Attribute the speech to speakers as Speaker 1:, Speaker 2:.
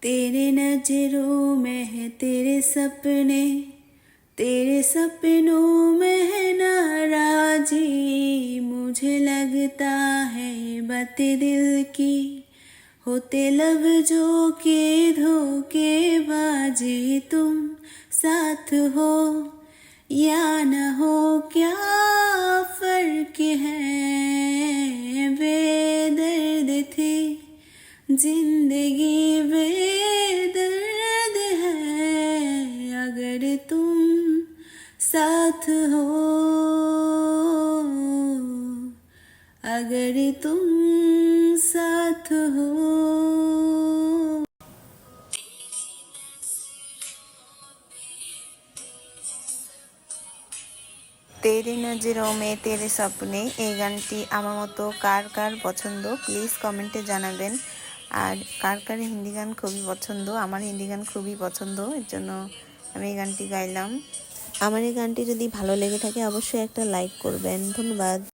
Speaker 1: तेरे नजरों में है तेरे सपनों में है नाराजी। मुझे लगता है बात दिल की होते लफ्जों के धोखेबाजी। तुम साथ हो या न हो क्या फर्क है। बेदर्द थी जिंदगी बेदर्द है। अगर तुम साथ हो, अगर तुम साथ हो।
Speaker 2: तेरी नजरों में तेरे सपने এই গানটি আমার মতো কার কার পছন্দ প্লিজ কমেন্টে জানাবেন। আর কার কার হিন্দি গান খুবই পছন্দ, আমার হিন্দি গান খুবই পছন্দ, এর জন্য আমি এই গানটি গাইলাম। আমার এই গানটি যদি ভালো লেগে থাকে অবশ্যই একটা লাইক করবেন। ধন্যবাদ।